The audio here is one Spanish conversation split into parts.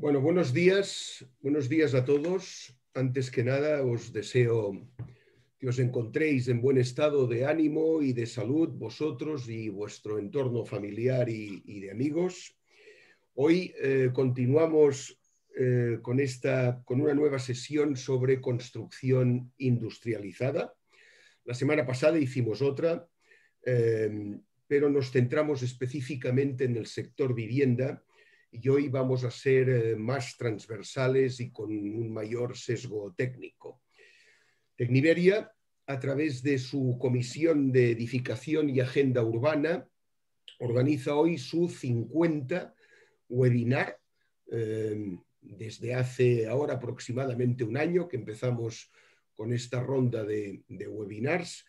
Bueno, buenos días a todos. Antes que nada, os deseo que os encontréis en buen estado de ánimo y de salud, vosotros y vuestro entorno familiar y de amigos. Hoy continuamos con una nueva sesión sobre construcción industrializada. La semana pasada hicimos otra, pero nos centramos específicamente en el sector vivienda. Y hoy vamos a ser más transversales y con un mayor sesgo técnico. Tecniveria, a través de su Comisión de Edificación y Agenda Urbana, organiza hoy su 50 webinar, desde hace ahora aproximadamente un año que empezamos con esta ronda de webinars.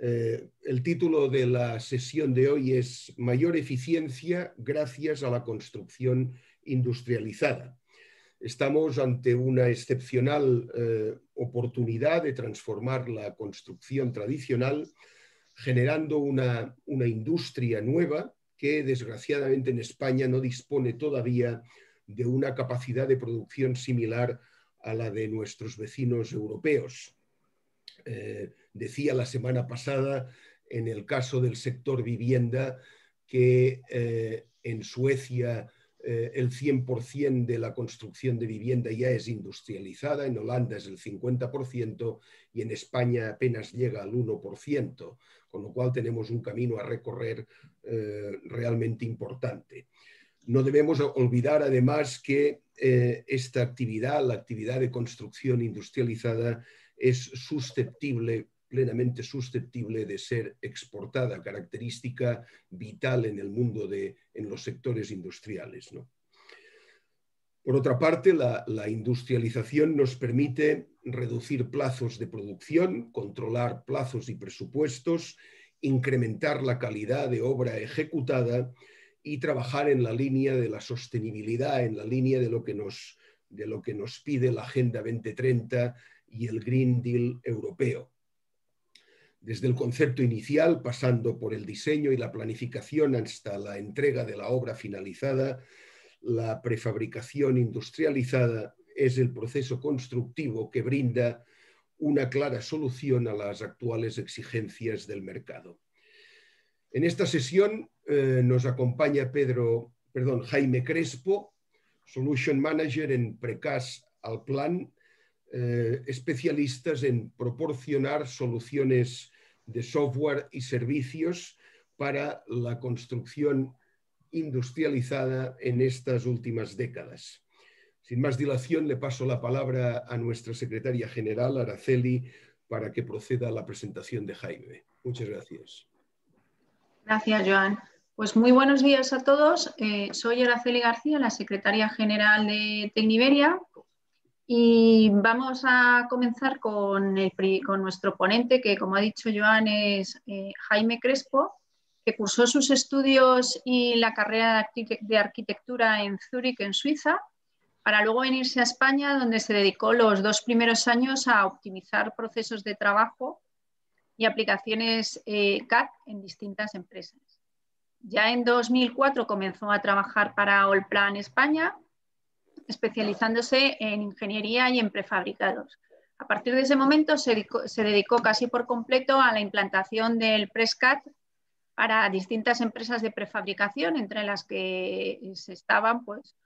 El título de la sesión de hoy es Mayor eficiencia gracias a la construcción industrializada. Estamos ante una excepcional oportunidad de transformar la construcción tradicional, generando una industria nueva que desgraciadamente en España no dispone todavía de una capacidad de producción similar a la de nuestros vecinos europeos. Decía la semana pasada, en el caso del sector vivienda, que en Suecia el 100% de la construcción de vivienda ya es industrializada, en Holanda es el 50% y en España apenas llega al 1%, con lo cual tenemos un camino a recorrer realmente importante. No debemos olvidar además que esta actividad, la actividad de construcción industrializada, es plenamente susceptible de ser exportada, característica vital en el mundo en los sectores industriales, ¿no? Por otra parte, la industrialización nos permite reducir plazos de producción, controlar plazos y presupuestos, incrementar la calidad de obra ejecutada y trabajar en la línea de la sostenibilidad, en la línea de lo que nos pide la Agenda 2030 y el Green Deal europeo. Desde el concepto inicial, pasando por el diseño y la planificación hasta la entrega de la obra finalizada, la prefabricación industrializada es el proceso constructivo que brinda una clara solución a las actuales exigencias del mercado. En esta sesión nos acompaña Jaime Crespo, Solution Manager en Precast Allplan, especialistas en proporcionar soluciones de software y servicios para la construcción industrializada en estas últimas décadas. Sin más dilación, le paso la palabra a nuestra secretaria general, Araceli, para que proceda a la presentación de Jaime. Muchas gracias. Gracias, Joan. Pues muy buenos días a todos. Soy Araceli García, la secretaria general de Tecniveria, y vamos a comenzar con nuestro ponente, que como ha dicho Joan es Jaime Crespo, que cursó sus estudios y la carrera de arquitectura en Zúrich, en Suiza, para luego venirse a España, donde se dedicó los 2 primeros años a optimizar procesos de trabajo y aplicaciones CAD en distintas empresas. Ya en 2004 comenzó a trabajar para Allplan España, especializándose en ingeniería y en prefabricados. A partir de ese momento se dedicó casi por completo a la implantación del PressCAD para distintas empresas de prefabricación, entre las que estaban pues,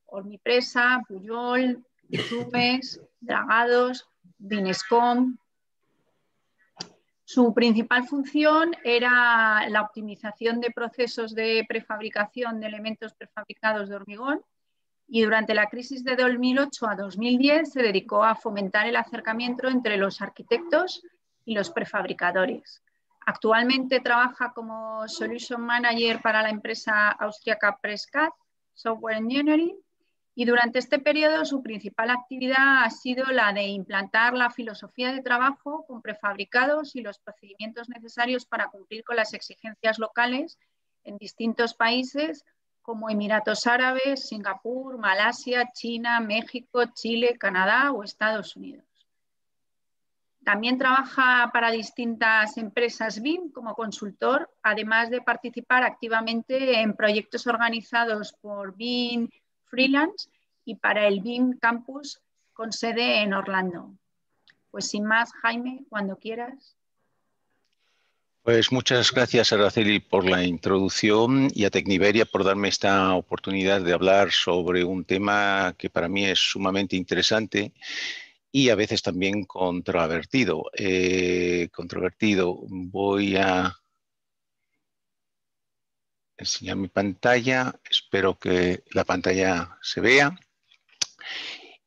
Ormipresa, Pujol, Tumes, Dragados, Vinescom. Su principal función era la optimización de procesos de prefabricación de elementos prefabricados de hormigón, y durante la crisis de 2008 a 2010 se dedicó a fomentar el acercamiento entre los arquitectos y los prefabricadores. Actualmente trabaja como Solution Manager para la empresa austríaca PressCAD Software Engineering, y durante este periodo su principal actividad ha sido la de implantar la filosofía de trabajo con prefabricados y los procedimientos necesarios para cumplir con las exigencias locales en distintos países como Emiratos Árabes, Singapur, Malasia, China, México, Chile, Canadá o Estados Unidos. También trabaja para distintas empresas BIM como consultor, además de participar activamente en proyectos organizados por BIM Freelance y para el BIM Campus con sede en Orlando. Pues sin más, Jaime, cuando quieras. Pues muchas gracias, Araceli, por la introducción y a Tecniveria por darme esta oportunidad de hablar sobre un tema que para mí es sumamente interesante y a veces también controvertido. Voy a enseñar mi pantalla. Espero que la pantalla se vea.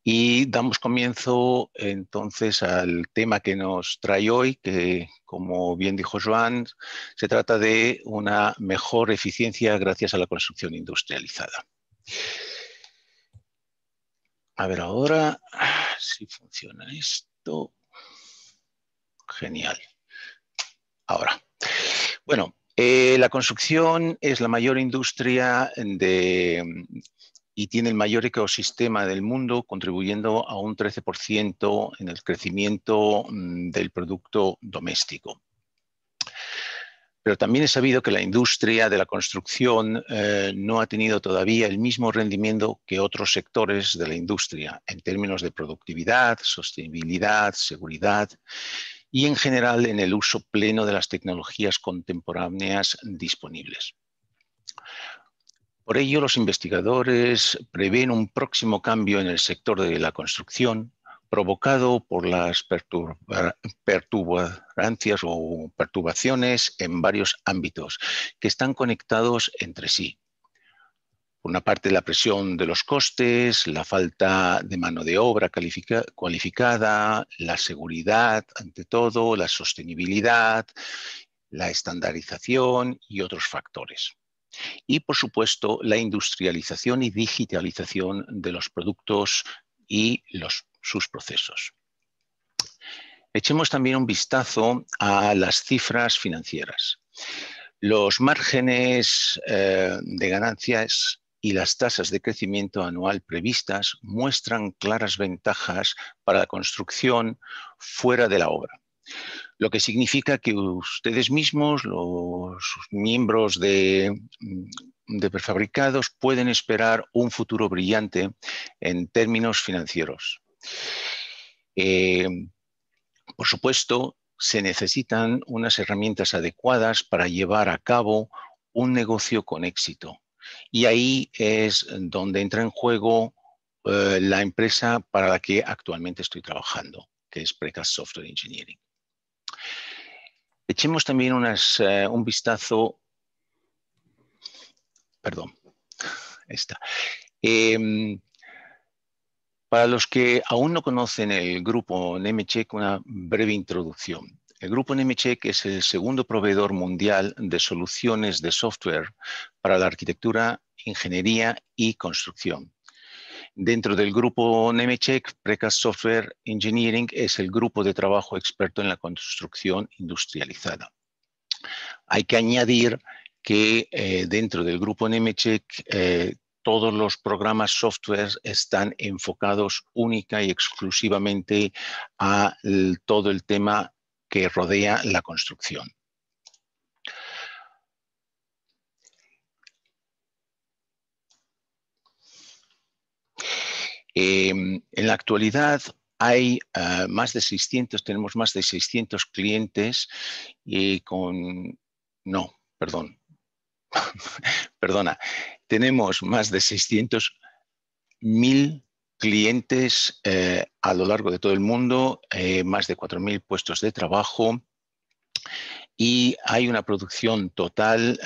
Y damos comienzo entonces al tema que nos trae hoy, que como bien dijo Joan, se trata de una mejor eficiencia gracias a la construcción industrializada. A ver ahora si funciona esto. Genial. Ahora, bueno, la construcción es la mayor industria y tiene el mayor ecosistema del mundo, contribuyendo a un 13% en el crecimiento del producto doméstico. Pero también es sabido que la industria de la construcción no ha tenido todavía el mismo rendimiento que otros sectores de la industria en términos de productividad, sostenibilidad, seguridad y en general en el uso pleno de las tecnologías contemporáneas disponibles. Por ello, los investigadores prevén un próximo cambio en el sector de la construcción provocado por las perturbaciones en varios ámbitos que están conectados entre sí. Por una parte, la presión de los costes, la falta de mano de obra cualificada, la seguridad, ante todo, la sostenibilidad, la estandarización y otros factores. Y, por supuesto, la industrialización y digitalización de los productos y sus procesos. Echemos también un vistazo a las cifras financieras. Los márgenes de ganancias y las tasas de crecimiento anual previstas muestran claras ventajas para la construcción fuera de la obra. Lo que significa que ustedes mismos, los miembros de prefabricados, pueden esperar un futuro brillante en términos financieros. Por supuesto, se necesitan unas herramientas adecuadas para llevar a cabo un negocio con éxito. Y ahí es donde entra en juego la empresa para la que actualmente estoy trabajando, que es Precast Software Engineering. Echemos también un vistazo. Perdón, esta. Para los que aún no conocen el grupo Nemetschek, una breve introducción. El grupo Nemetschek es el segundo proveedor mundial de soluciones de software para la arquitectura, ingeniería y construcción. Dentro del grupo Nemetschek, Precast Software Engineering es el grupo de trabajo experto en la construcción industrializada. Hay que añadir que dentro del grupo Nemetschek todos los programas software están enfocados única y exclusivamente a todo el tema que rodea la construcción. En la actualidad hay tenemos más de 600 clientes y tenemos más de 600.000 clientes a lo largo de todo el mundo, más de 4.000 puestos de trabajo. Y hay una producción total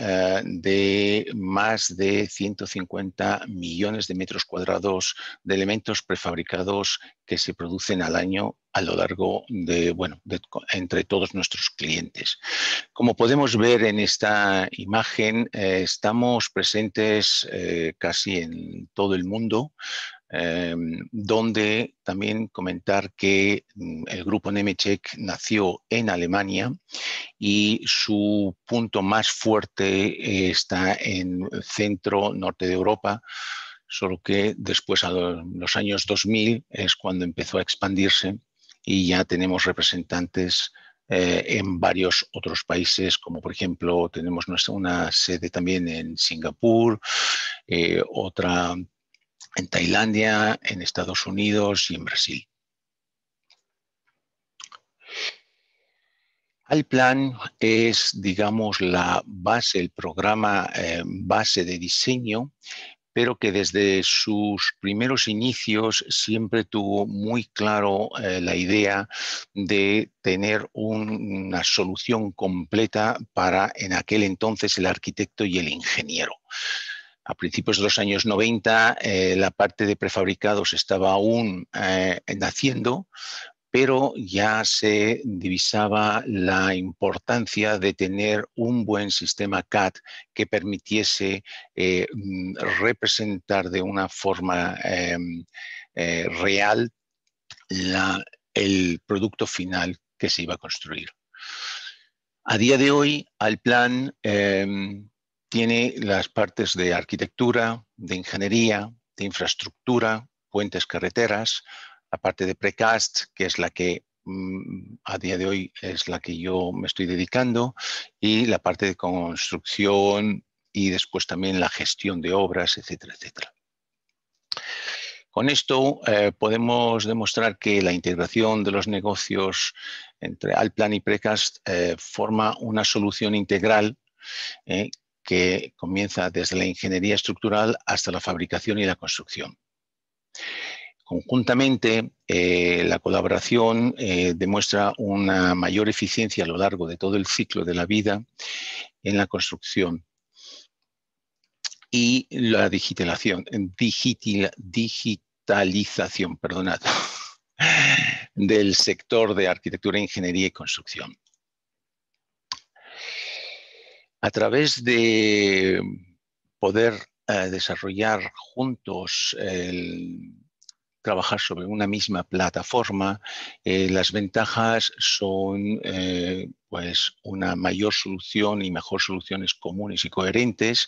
de más de 150 millones de metros cuadrados de elementos prefabricados que se producen al año a lo largo entre todos nuestros clientes. Como podemos ver en esta imagen, estamos presentes casi en todo el mundo. Donde también comentar que el grupo Nemetschek nació en Alemania y su punto más fuerte está en el centro-norte de Europa, solo que después, a los años 2000, es cuando empezó a expandirse y ya tenemos representantes en varios otros países, como por ejemplo tenemos una sede también en Singapur, otra en Tailandia, en Estados Unidos y en Brasil. Allplan es, digamos, la base, el programa base de diseño, pero que desde sus primeros inicios siempre tuvo muy claro la idea de tener una solución completa para, en aquel entonces, el arquitecto y el ingeniero. A principios de los años 90, la parte de prefabricados estaba aún naciendo, pero ya se divisaba la importancia de tener un buen sistema CAD que permitiese representar de una forma real el producto final que se iba a construir. A día de hoy, Allplan tiene las partes de arquitectura, de ingeniería, de infraestructura, puentes, carreteras, la parte de precast, que es la que a día de hoy es la que yo me estoy dedicando, y la parte de construcción y después también la gestión de obras, etcétera, etcétera. Con esto podemos demostrar que la integración de los negocios entre Allplan y Precast forma una solución integral que comienza desde la ingeniería estructural hasta la fabricación y la construcción. Conjuntamente, la colaboración demuestra una mayor eficiencia a lo largo de todo el ciclo de la vida en la construcción y la digitalización, perdonad, del sector de arquitectura, ingeniería y construcción. A través de poder desarrollar juntos trabajar sobre una misma plataforma, las ventajas son pues una mayor solución y mejor soluciones comunes y coherentes,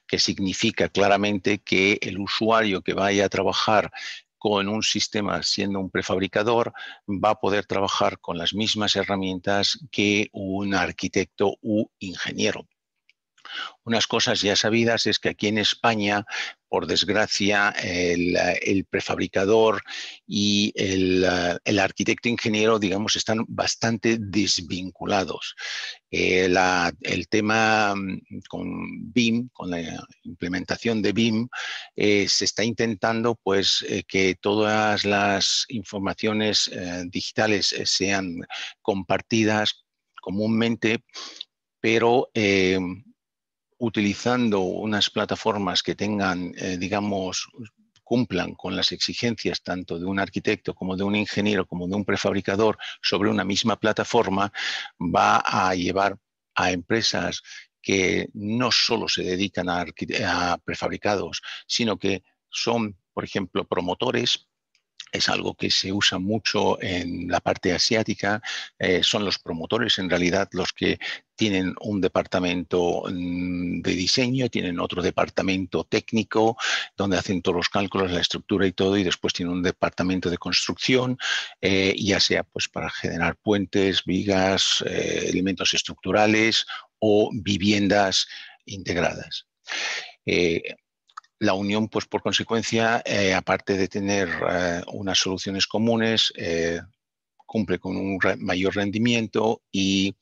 que significa claramente que el usuario que vaya a trabajar con un sistema siendo un prefabricador va a poder trabajar con las mismas herramientas que un arquitecto u ingeniero. Unas cosas ya sabidas es que aquí en España, por desgracia, el prefabricador y el arquitecto ingeniero, digamos, están bastante desvinculados. El tema con BIM, con la implementación de BIM, se está intentando pues, que todas las informaciones digitales sean compartidas comúnmente, pero utilizando unas plataformas que tengan, digamos, cumplan con las exigencias tanto de un arquitecto como de un ingeniero como de un prefabricador sobre una misma plataforma, va a llevar a empresas que no solo se dedican a prefabricados, sino que son, por ejemplo, promotores. Es algo que se usa mucho en la parte asiática. Son los promotores en realidad los que tienen un departamento de diseño, tienen otro departamento técnico donde hacen todos los cálculos, la estructura y todo, y después tienen un departamento de construcción, ya sea pues para generar puentes, vigas, elementos estructurales o viviendas integradas. La unión, pues por consecuencia, aparte de tener unas soluciones comunes, cumple con un mayor rendimiento y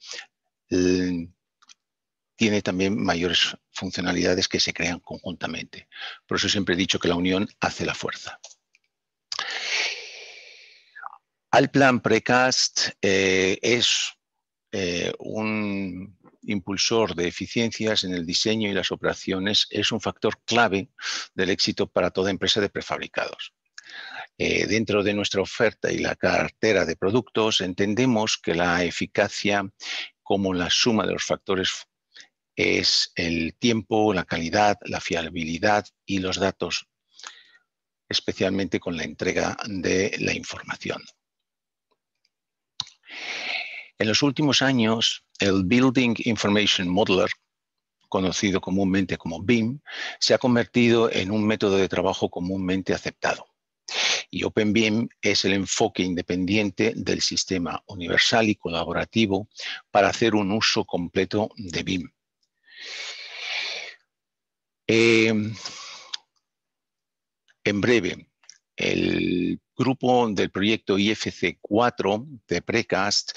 tiene también mayores funcionalidades que se crean conjuntamente. Por eso siempre he dicho que la unión hace la fuerza. Allplan Precast es un impulsor de eficiencias en el diseño y las operaciones, es un factor clave del éxito para toda empresa de prefabricados. Dentro de nuestra oferta y la cartera de productos, entendemos que la eficacia como la suma de los factores es el tiempo, la calidad, la fiabilidad y los datos, especialmente con la entrega de la información. En los últimos años, el Building Information Modeler, conocido comúnmente como BIM, se ha convertido en un método de trabajo comúnmente aceptado. Y OpenBIM es el enfoque independiente del sistema universal y colaborativo para hacer un uso completo de BIM. En breve, el grupo del proyecto IFC4 de Precast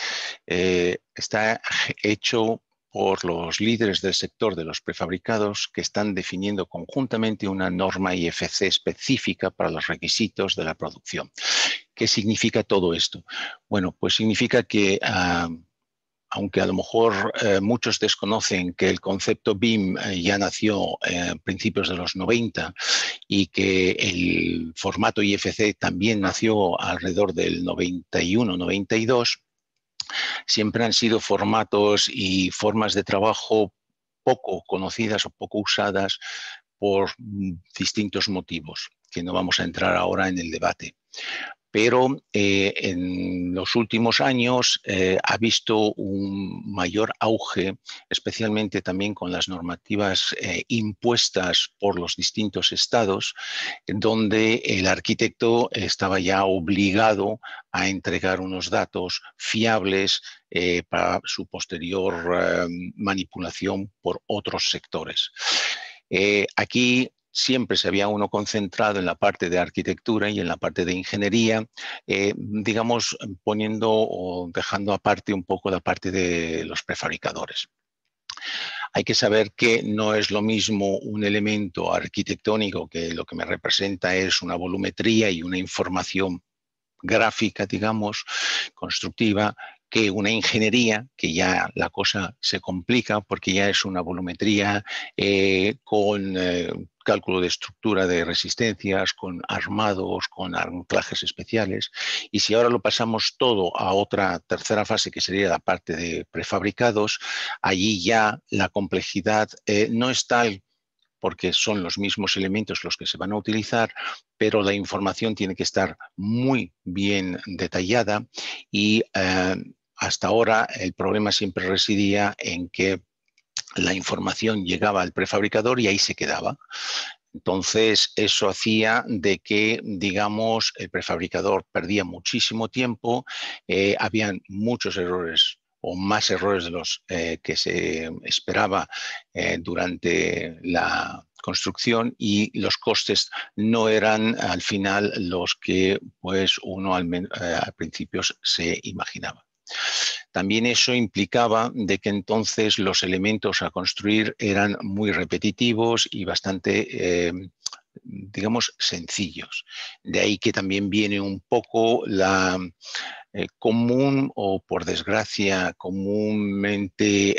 está hecho por los líderes del sector de los prefabricados que están definiendo conjuntamente una norma IFC específica para los requisitos de la producción. ¿Qué significa todo esto? Bueno, pues significa que aunque a lo mejor muchos desconocen que el concepto BIM ya nació a principios de los 90 y que el formato IFC también nació alrededor del 91-92, siempre han sido formatos y formas de trabajo poco conocidas o poco usadas por distintos motivos, que no vamos a entrar ahora en el debate. Pero en los últimos años ha visto un mayor auge, especialmente también con las normativas impuestas por los distintos estados, donde el arquitecto estaba ya obligado a entregar unos datos fiables para su posterior manipulación por otros sectores. Aquí siempre se había uno concentrado en la parte de arquitectura y en la parte de ingeniería, digamos, poniendo o dejando aparte un poco la parte de los prefabricadores. Hay que saber que no es lo mismo un elemento arquitectónico que lo que me representa es una volumetría y una información gráfica, digamos, constructiva, que una ingeniería, que ya la cosa se complica porque ya es una volumetría con cálculo de estructura de resistencias, con armados, con anclajes especiales. Y si ahora lo pasamos todo a otra tercera fase, que sería la parte de prefabricados, allí ya la complejidad no es tal porque son los mismos elementos los que se van a utilizar, pero la información tiene que estar muy bien detallada y hasta ahora el problema siempre residía en que la información llegaba al prefabricador y ahí se quedaba. Entonces, eso hacía de que, digamos, el prefabricador perdía muchísimo tiempo, habían muchos errores o más errores de los que se esperaba durante la construcción y los costes no eran al final los que pues, uno al principio se imaginaba. También eso implicaba de que entonces los elementos a construir eran muy repetitivos y bastante, digamos, sencillos. De ahí que también viene un poco la común o, por desgracia, comúnmente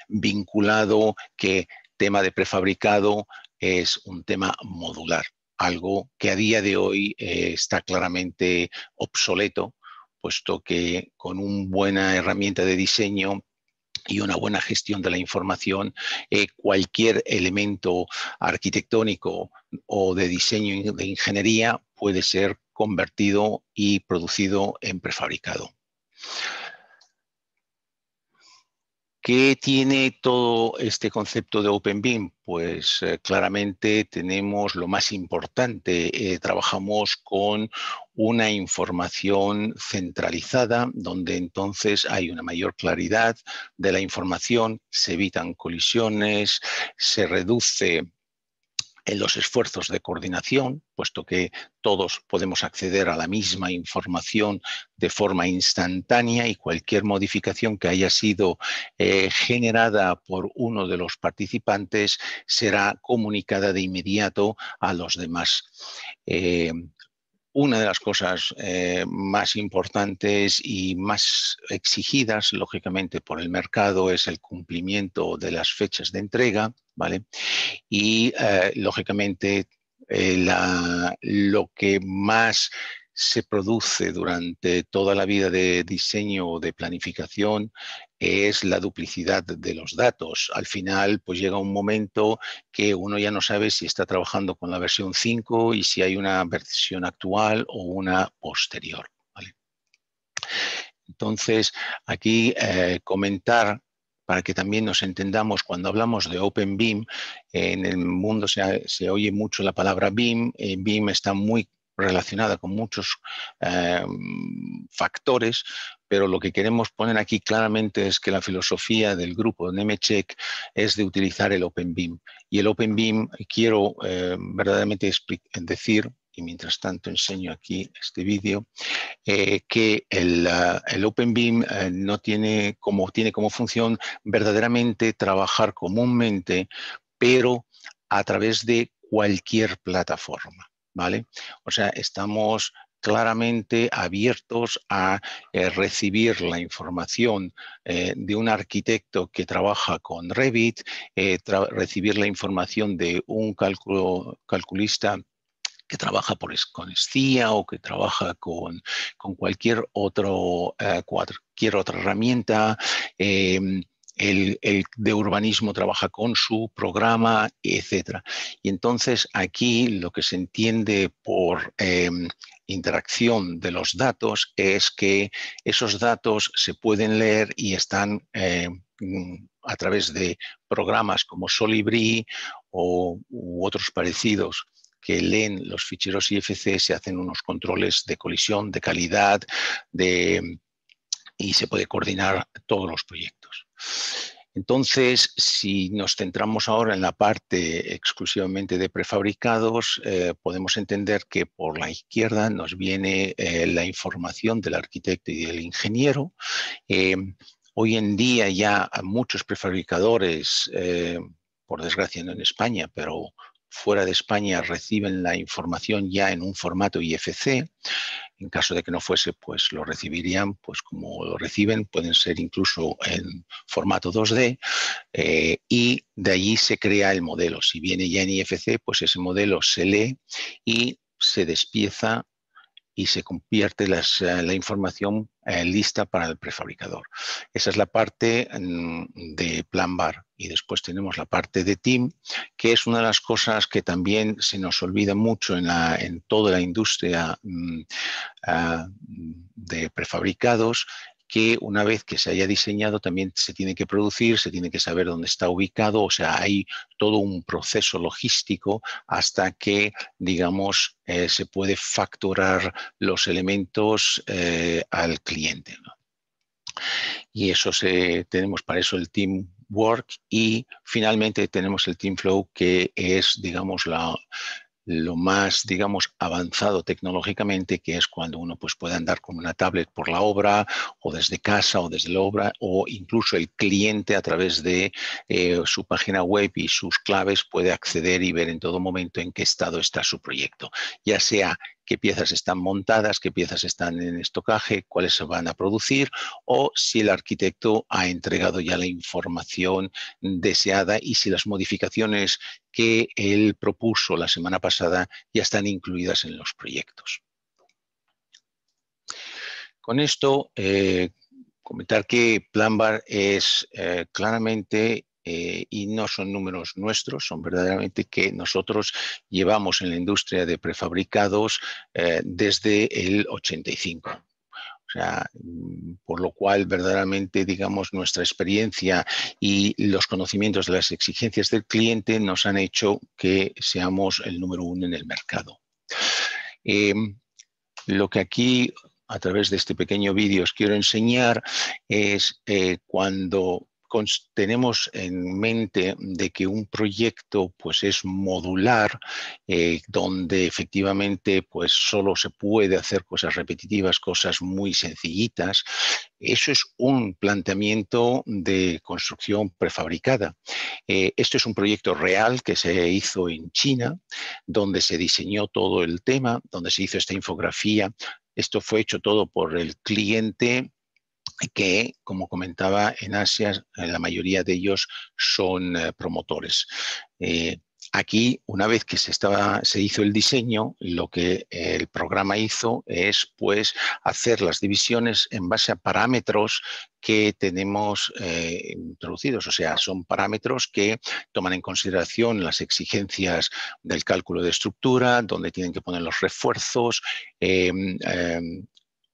vinculado que tema de prefabricado es un tema modular, algo que a día de hoy está claramente obsoleto, puesto que con una buena herramienta de diseño y una buena gestión de la información, cualquier elemento arquitectónico o de diseño de ingeniería puede ser convertido y producido en prefabricado. ¿Qué tiene todo este concepto de Open BIM? Pues claramente tenemos lo más importante, trabajamos con una información centralizada donde entonces hay una mayor claridad de la información, se evitan colisiones, se reduce en los esfuerzos de coordinación, puesto que todos podemos acceder a la misma información de forma instantánea y cualquier modificación que haya sido generada por uno de los participantes será comunicada de inmediato a los demás. Una de las cosas más importantes y más exigidas, lógicamente, por el mercado es el cumplimiento de las fechas de entrega, ¿vale? Y, lógicamente, lo que más se produce durante toda la vida de diseño o de planificación es la duplicidad de los datos. Al final, pues llega un momento que uno ya no sabe si está trabajando con la versión 5 y si hay una versión actual o una posterior, ¿vale? Entonces, aquí comentar para que también nos entendamos, cuando hablamos de Open BIM, en el mundo se oye mucho la palabra BIM. BIM está muy relacionada con muchos factores, pero lo que queremos poner aquí claramente es que la filosofía del grupo de Nemetschek es de utilizar el OpenBIM. Y el OpenBIM quiero verdaderamente decir, y mientras tanto enseño aquí este vídeo, que el OpenBIM no tiene como función verdaderamente trabajar comúnmente, pero a través de cualquier plataforma, ¿vale? O sea, estamos claramente abiertos a recibir la información de un arquitecto que trabaja con Revit, recibir la información de un calculista que trabaja con SCIA o que trabaja con cualquier otra herramienta. El de urbanismo trabaja con su programa, etc. Y entonces aquí lo que se entiende por interacción de los datos es que esos datos se pueden leer y están a través de programas como Solibri u otros parecidos que leen los ficheros IFC, se hacen unos controles de colisión, de calidad, y se puede coordinar todos los proyectos. Entonces, si nos centramos ahora en la parte exclusivamente de prefabricados, podemos entender que por la izquierda nos viene la información del arquitecto y del ingeniero. Hoy en día ya muchos prefabricadores, por desgracia no en España, pero fuera de España, reciben la información ya en un formato IFC. En caso de que no fuese, pues lo recibirían, pues como lo reciben, pueden ser incluso en formato 2D, y de allí se crea el modelo. Si viene ya en IFC, pues ese modelo se lee y se despieza y se convierte la información lista para el prefabricador. Esa es la parte de Planbar. Y después tenemos la parte de TIM, que es una de las cosas que también se nos olvida mucho en toda la industria de prefabricados, que una vez que se haya diseñado también se tiene que producir, se tiene que saber dónde está ubicado, o sea, hay todo un proceso logístico hasta que, digamos, se puede facturar los elementos al cliente, ¿no? Y eso tenemos para eso el Teamwork, y finalmente tenemos el Teamflow, que es, digamos, lo más, digamos, avanzado tecnológicamente, que es cuando uno pues, puede andar con una tablet por la obra, o desde casa o desde la obra, o incluso el cliente a través de su página web y sus claves puede acceder y ver en todo momento en qué estado está su proyecto, ya sea qué piezas están montadas, qué piezas están en estocaje, cuáles se van a producir, o si el arquitecto ha entregado ya la información deseada y si las modificaciones que él propuso la semana pasada ya están incluidas en los proyectos. Con esto, comentar que Planbar es claramente, y no son números nuestros, son verdaderamente que nosotros llevamos en la industria de prefabricados desde el 85. O sea, por lo cual verdaderamente, digamos, nuestra experiencia y los conocimientos de las exigencias del cliente nos han hecho que seamos el número uno en el mercado. Lo que aquí, a través de este pequeño vídeo, os quiero enseñar es cuando tenemos en mente de que un proyecto pues, es modular, donde efectivamente pues, solo se puede hacer cosas repetitivas, cosas muy sencillitas. Eso es un planteamiento de construcción prefabricada. Esto es un proyecto real que se hizo en China, donde se diseñó todo el tema, donde se hizo esta infografía. Esto fue hecho todo por el cliente, que, como comentaba, en Asia la mayoría de ellos son promotores. Aquí, una vez que se hizo el diseño, lo que el programa hizo es pues, hacer las divisiones en base a parámetros que tenemos introducidos. O sea, son parámetros que toman en consideración las exigencias del cálculo de estructura, donde tienen que poner los refuerzos,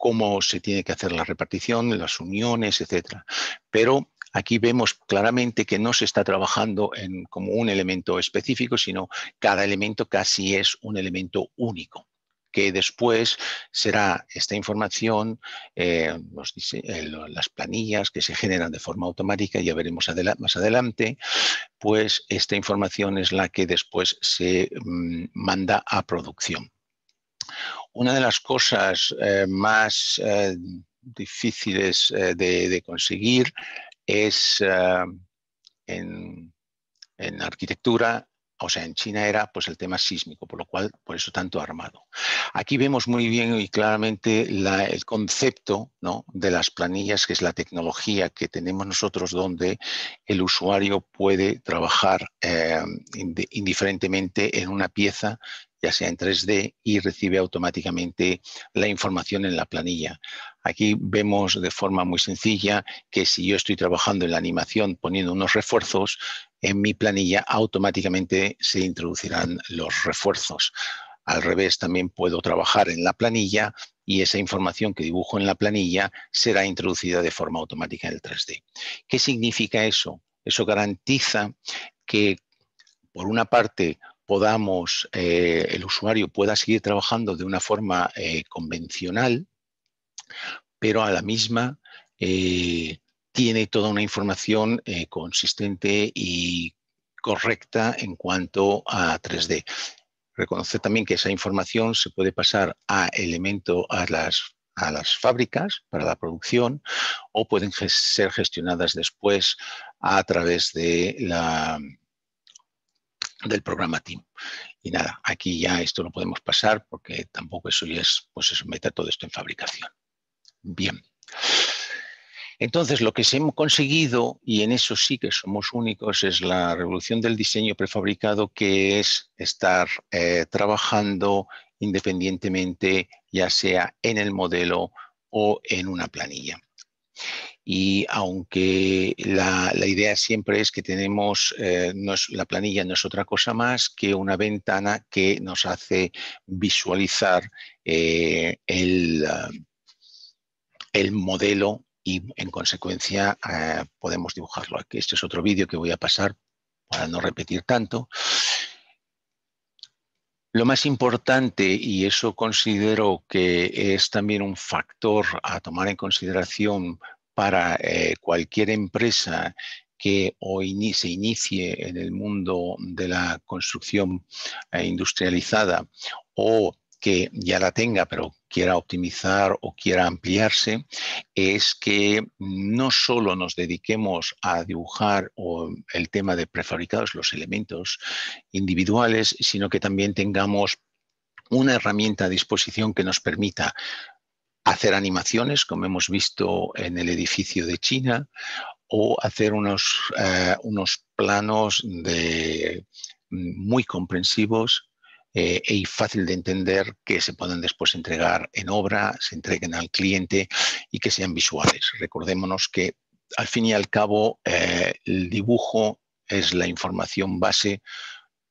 cómo se tiene que hacer la repartición, las uniones, etc. Pero aquí vemos claramente que no se está trabajando como un elemento específico, sino cada elemento casi es un elemento único. que después será esta información, las planillas que se generan de forma automática, ya veremos más adelante, pues esta información es la que después se manda a producción. Una de las cosas más difíciles de conseguir es en arquitectura, o sea, en China era pues el tema sísmico, por lo cual, por eso tanto armado. Aquí vemos muy bien y claramente el concepto, ¿no?, de las planillas, que es la tecnología que tenemos nosotros, donde el usuario puede trabajar indiferentemente en una pieza, ya sea en 3D, y recibe automáticamente la información en la planilla. Aquí vemos de forma muy sencilla que si yo estoy trabajando en la animación poniendo unos refuerzos, en mi planilla automáticamente se introducirán los refuerzos. Al revés, también puedo trabajar en la planilla y esa información que dibujo en la planilla será introducida de forma automática en el 3D. ¿Qué significa eso? Eso garantiza que, por una parte, el usuario pueda seguir trabajando de una forma convencional, pero a la misma tiene toda una información consistente y correcta en cuanto a 3D. Reconocer también que esa información se puede pasar a las fábricas para la producción, o pueden ser gestionadas después a través del programa TIM. Y nada, aquí ya esto lo podemos pasar porque tampoco eso ya es, pues eso, meter todo esto en fabricación. Bien. Entonces, lo que se hemos conseguido, y en eso sí que somos únicos, es la revolución del diseño prefabricado, que es estar trabajando independientemente, ya sea en el modelo o en una planilla. Y aunque la idea siempre es que tenemos, la planilla no es otra cosa más que una ventana que nos hace visualizar el modelo, y en consecuencia podemos dibujarlo aquí. Este es otro vídeo que voy a pasar para no repetir tanto. Lo más importante, y eso considero que es también un factor a tomar en consideración para cualquier empresa que hoy se inicie en el mundo de la construcción industrializada, o que ya la tenga pero quiera optimizar o quiera ampliarse, es que no solo nos dediquemos a dibujar el tema de prefabricados, los elementos individuales, sino que también tengamos una herramienta a disposición que nos permita hacer animaciones, como hemos visto en el edificio de China, o hacer unos planos muy comprensivos y fácil de entender, que se puedan después entregar en obra, se entreguen al cliente y que sean visuales. Recordémonos que al fin y al cabo el dibujo es la información base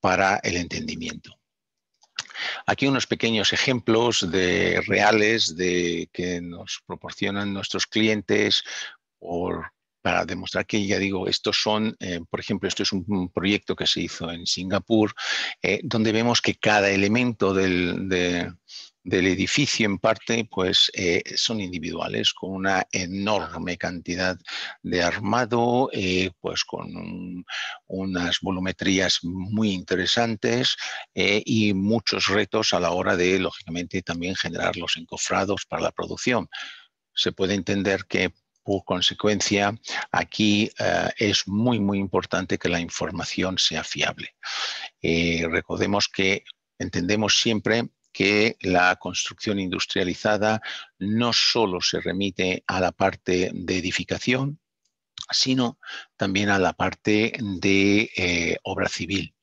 para el entendimiento. Aquí unos pequeños ejemplos reales que nos proporcionan nuestros clientes para demostrar que, ya digo, estos son, por ejemplo, esto es un proyecto que se hizo en Singapur, donde vemos que cada elemento del edificio, en parte, pues son individuales, con una enorme cantidad de armado, pues con unas volumetrías muy interesantes y muchos retos a la hora de, lógicamente, también generar los encofrados para la producción. Se puede entender que, por consecuencia, aquí es muy, muy importante que la información sea fiable. Recordemos que entendemos siempre que la construcción industrializada no solo se remite a la parte de edificación, sino también a la parte de obra civil.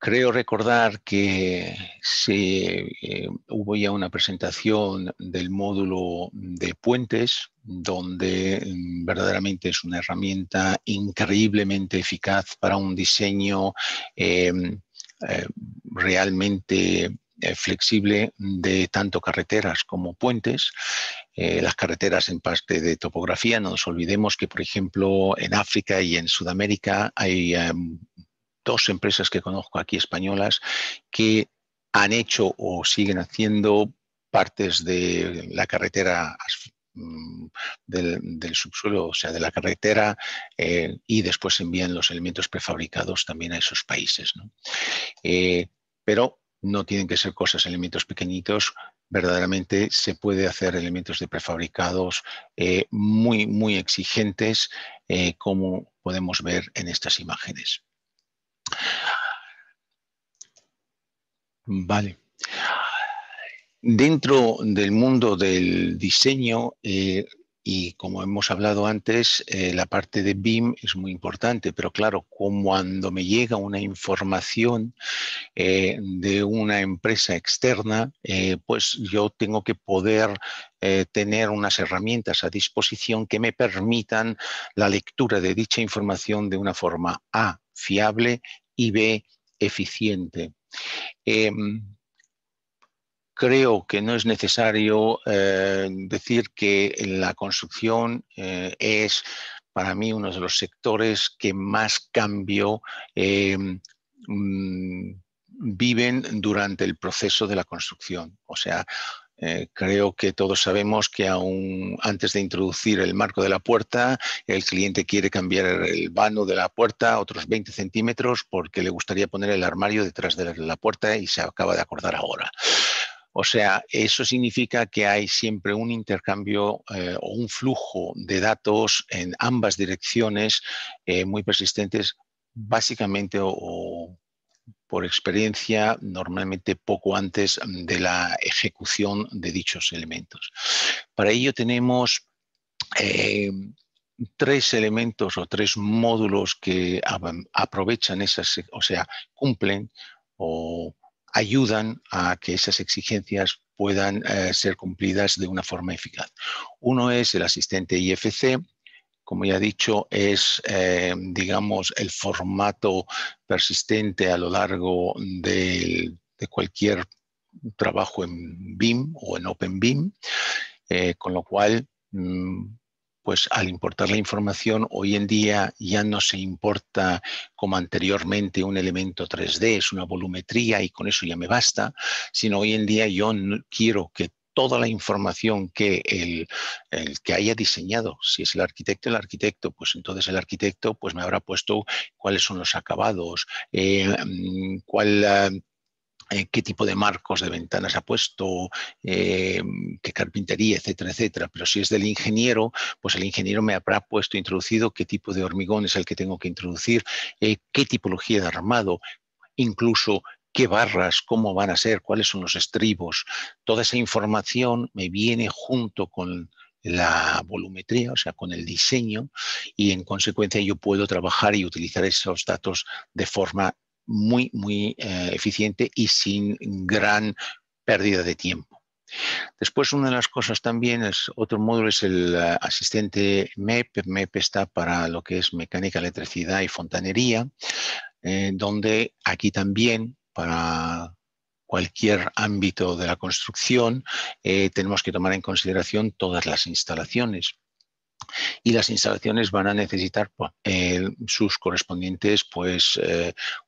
Creo recordar que hubo ya una presentación del módulo de puentes, donde verdaderamente es una herramienta increíblemente eficaz para un diseño realmente flexible de tanto carreteras como puentes. Las carreteras en parte de topografía, no nos olvidemos que, por ejemplo, en África y en Sudamérica hay dos empresas que conozco aquí españolas que han hecho o siguen haciendo partes de la carretera del subsuelo, o sea, de la carretera, y después envían los elementos prefabricados también a esos países, ¿no? Pero no tienen que ser cosas, elementos pequeñitos. Verdaderamente se puede hacer elementos de prefabricados muy, muy exigentes, como podemos ver en estas imágenes. Vale. Dentro del mundo del diseño, y como hemos hablado antes, la parte de BIM es muy importante, pero claro, cuando me llega una información de una empresa externa, pues yo tengo que poder tener unas herramientas a disposición que me permitan la lectura de dicha información de una forma A, fiable, y B, eficiente. Creo que no es necesario decir que la construcción es para mí uno de los sectores que más cambio viven durante el proceso de la construcción. O sea, creo que todos sabemos que aún antes de introducir el marco de la puerta, el cliente quiere cambiar el vano de la puerta otros 20 centímetros porque le gustaría poner el armario detrás de la puerta y se acaba de acordar ahora. O sea, eso significa que hay siempre un intercambio o un flujo de datos en ambas direcciones muy persistentes, básicamente o por experiencia, normalmente poco antes de la ejecución de dichos elementos. Para ello tenemos tres elementos o tres módulos que aprovechan esas, o sea, cumplen o ayudan a que esas exigencias puedan ser cumplidas de una forma eficaz. Uno es el asistente IFC. Como ya he dicho, es, digamos, el formato persistente a lo largo de cualquier trabajo en BIM o en OpenBIM, con lo cual, pues al importar la información, hoy en día ya no se importa como anteriormente un elemento 3D, es una volumetría y con eso ya me basta, sino hoy en día yo quiero que toda la información que el que haya diseñado, si es el arquitecto, pues entonces el arquitecto pues me habrá puesto cuáles son los acabados, qué tipo de marcos de ventanas ha puesto, qué carpintería, etcétera, etcétera. Pero si es del ingeniero, pues el ingeniero me habrá puesto, introducido qué tipo de hormigón es el que tengo que introducir, qué tipología de armado, incluso qué barras, cómo van a ser, cuáles son los estribos. Toda esa información me viene junto con la volumetría, o sea, con el diseño, y en consecuencia yo puedo trabajar y utilizar esos datos de forma muy, muy eficiente y sin gran pérdida de tiempo. Después, una de las cosas también, otro módulo es el asistente MEP. MEP está para lo que es mecánica, electricidad y fontanería, donde aquí también, para cualquier ámbito de la construcción, tenemos que tomar en consideración todas las instalaciones. Y las instalaciones van a necesitar sus correspondientes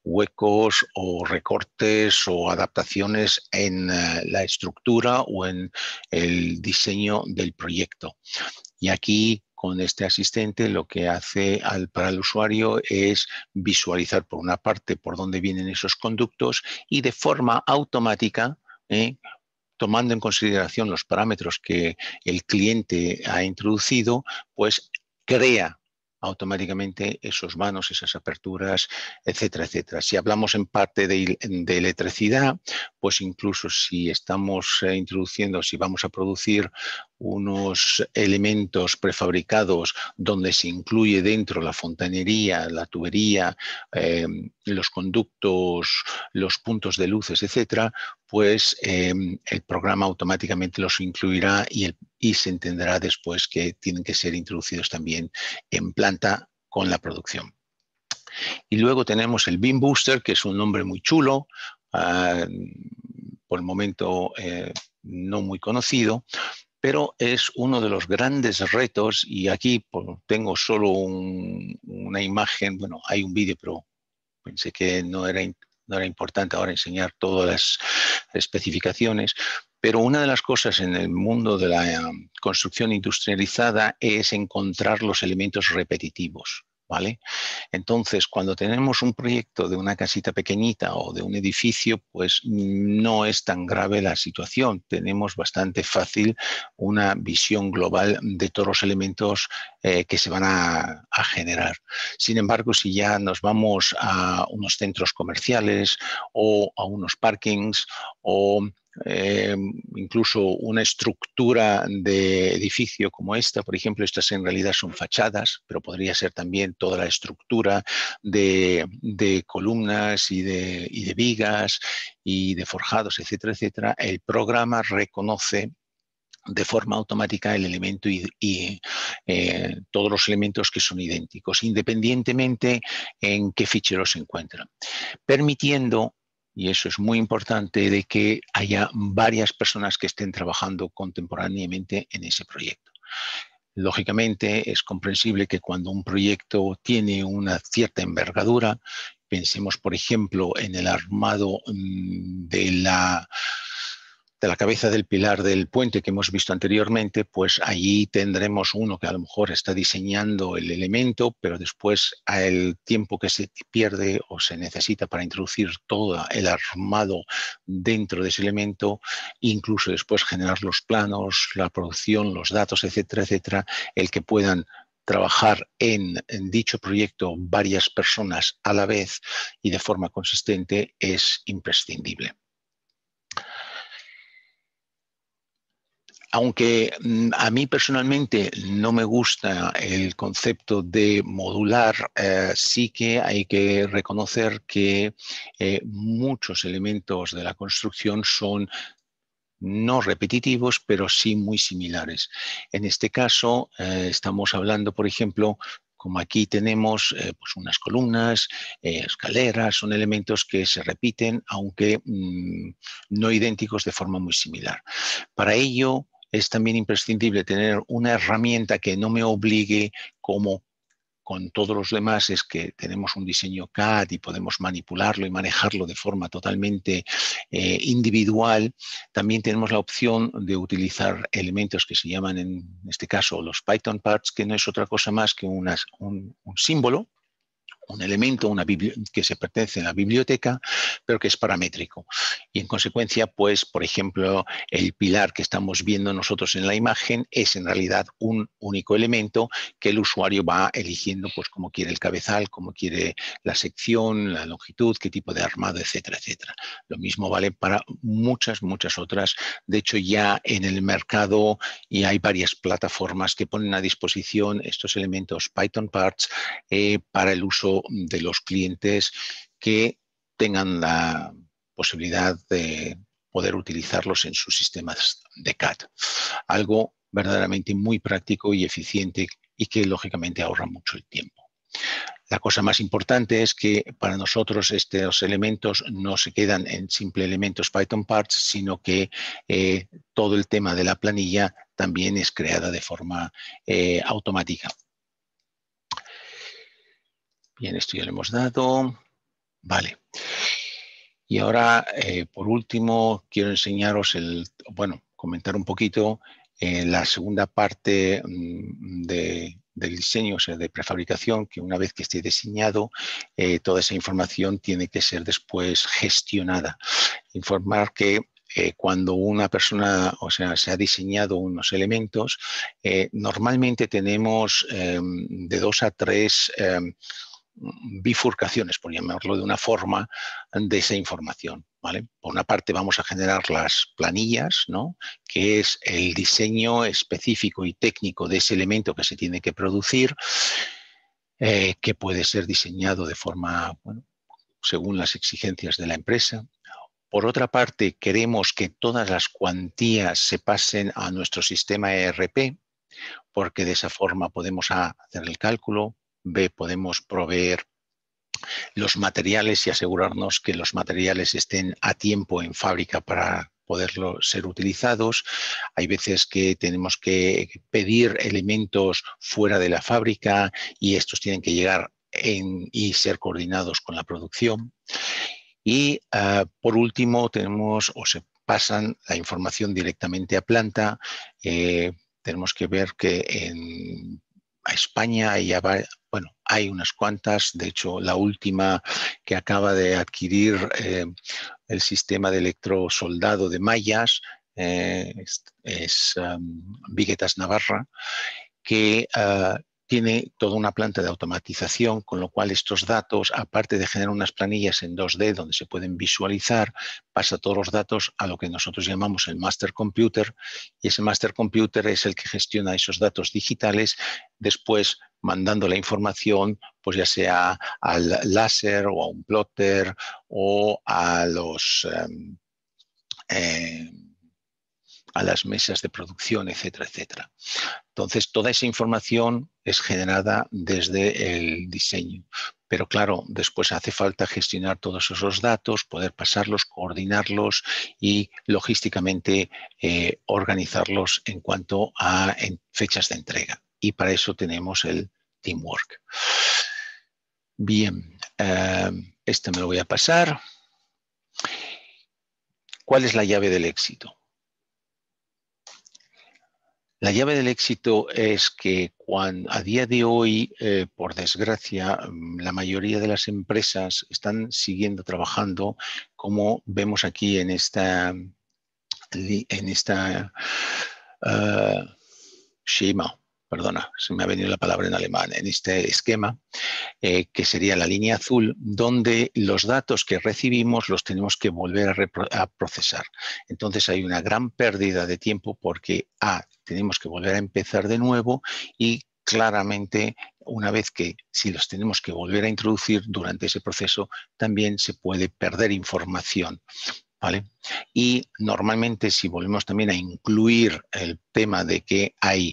huecos o recortes o adaptaciones en la estructura o en el diseño del proyecto. Y aquí, con este asistente, lo que hace para el usuario es visualizar, por una parte, por dónde vienen esos conductos y de forma automática, tomando en consideración los parámetros que el cliente ha introducido, pues crea automáticamente esos vanos, esas aperturas, etcétera, etcétera. Si hablamos en parte de electricidad, pues incluso si estamos introduciendo, si vamos a producir unos elementos prefabricados donde se incluye dentro la fontanería, la tubería, los conductos, los puntos de luces, etcétera, pues el programa automáticamente los incluirá y se entenderá después que tienen que ser introducidos también en planta con la producción. Y luego tenemos el BIM Booster, que es un nombre muy chulo, por el momento no muy conocido, pero es uno de los grandes retos, y aquí tengo solo una imagen, bueno, hay un vídeo, pero pensé que no era no era importante ahora enseñar todas las especificaciones, pero una de las cosas en el mundo de la construcción industrializada es encontrar los elementos repetitivos, ¿vale? Entonces, cuando tenemos un proyecto de una casita pequeñita o de un edificio, pues no es tan grave la situación. Tenemos bastante fácil una visión global de todos los elementos que se van a generar. Sin embargo, si ya nos vamos a unos centros comerciales o a unos parkings o incluso una estructura de edificio como esta, por ejemplo, estas en realidad son fachadas, pero podría ser también toda la estructura de columnas y de vigas y de forjados, etcétera, etcétera. El programa reconoce de forma automática el elemento y todos los elementos que son idénticos, independientemente en qué fichero se encuentran, permitiendo, y eso es muy importante, de que haya varias personas que estén trabajando contemporáneamente en ese proyecto. Lógicamente, es comprensible que cuando un proyecto tiene una cierta envergadura, pensemos, por ejemplo, en el armado de la cabeza del pilar del puente que hemos visto anteriormente, pues allí tendremos uno que a lo mejor está diseñando el elemento, pero después al tiempo que se pierde o se necesita para introducir todo el armado dentro de ese elemento, incluso después generar los planos, la producción, los datos, etcétera, etcétera, el que puedan trabajar en dicho proyecto varias personas a la vez y de forma consistente es imprescindible. Aunque a mí personalmente no me gusta el concepto de modular, sí que hay que reconocer que muchos elementos de la construcción son no repetitivos, pero sí muy similares. En este caso, estamos hablando, por ejemplo, como aquí tenemos pues unas columnas, escaleras, son elementos que se repiten, aunque no idénticos de forma muy similar. Para ello, es también imprescindible tener una herramienta que no me obligue, como con todos los demás, es que tenemos un diseño CAD y podemos manipularlo y manejarlo de forma totalmente individual. También tenemos la opción de utilizar elementos que se llaman, en este caso, los Python parts, que no es otra cosa más que un símbolo, un elemento que se pertenece a la biblioteca, pero que es paramétrico. Y en consecuencia, pues, por ejemplo, el pilar que estamos viendo nosotros en la imagen es en realidad un único elemento que el usuario va eligiendo, pues, cómo quiere el cabezal, cómo quiere la sección, la longitud, qué tipo de armado, etcétera, etcétera. Lo mismo vale para muchas, muchas otras. De hecho, ya en el mercado y hay varias plataformas que ponen a disposición estos elementos Python parts para el uso de los clientes que tengan la posibilidad de poder utilizarlos en sus sistemas de CAD. Algo verdaderamente muy práctico y eficiente y que lógicamente ahorra mucho el tiempo. La cosa más importante es que para nosotros estos elementos no se quedan en simple elementos Python parts, sino que todo el tema de la planilla también es creada de forma automática. Bien, esto ya lo hemos dado. Vale. Y ahora, por último, quiero enseñaros comentar un poquito la segunda parte del diseño, o sea, de prefabricación, que una vez que esté diseñado, toda esa información tiene que ser después gestionada. Informar que cuando una persona, o sea, se ha diseñado unos elementos, normalmente tenemos de 2 a 3 bifurcaciones, por llamarlo de una forma, de esa información, ¿vale? Por una parte vamos a generar las planillas, ¿no?, que es el diseño específico y técnico de ese elemento que se tiene que producir, que puede ser diseñado de forma, según las exigencias de la empresa. Por otra parte, queremos que todas las cuantías se pasen a nuestro sistema ERP, porque de esa forma podemos hacer el cálculo. B, podemos proveer los materiales y asegurarnos que los materiales estén a tiempo en fábrica para poderlos ser utilizados. Hay veces que tenemos que pedir elementos fuera de la fábrica y estos tienen que llegar y ser coordinados con la producción. Y por último tenemos, o se pasan la información directamente a planta. Tenemos que ver que en España hay unas cuantas. De hecho, la última que acaba de adquirir el sistema de electrosoldado de mallas es Viguetas Navarra, que tiene toda una planta de automatización, con lo cual estos datos, aparte de generar unas planillas en 2D donde se pueden visualizar, pasa todos los datos a lo que nosotros llamamos el master computer, y ese master computer es el que gestiona esos datos digitales, después mandando la información, pues ya sea al láser o a un plotter o a los a las mesas de producción, etcétera, etcétera. Entonces, toda esa información es generada desde el diseño. Pero claro, después hace falta gestionar todos esos datos, poder pasarlos, coordinarlos y logísticamente organizarlos en cuanto a fechas de entrega. Y para eso tenemos el teamwork. Bien, este me lo voy a pasar. ¿Cuál es la llave del éxito? La llave del éxito es que a día de hoy, por desgracia, la mayoría de las empresas están siguiendo trabajando, como vemos aquí en esta schema, perdona, se me ha venido la palabra en alemán, en este esquema, que sería la línea azul, donde los datos que recibimos los tenemos que volver a procesar. Entonces hay una gran pérdida de tiempo porque tenemos que volver a empezar de nuevo y claramente una vez que si los tenemos que volver a introducir durante ese proceso también se puede perder información. ¿Vale? Y normalmente si volvemos también a incluir el tema de que hay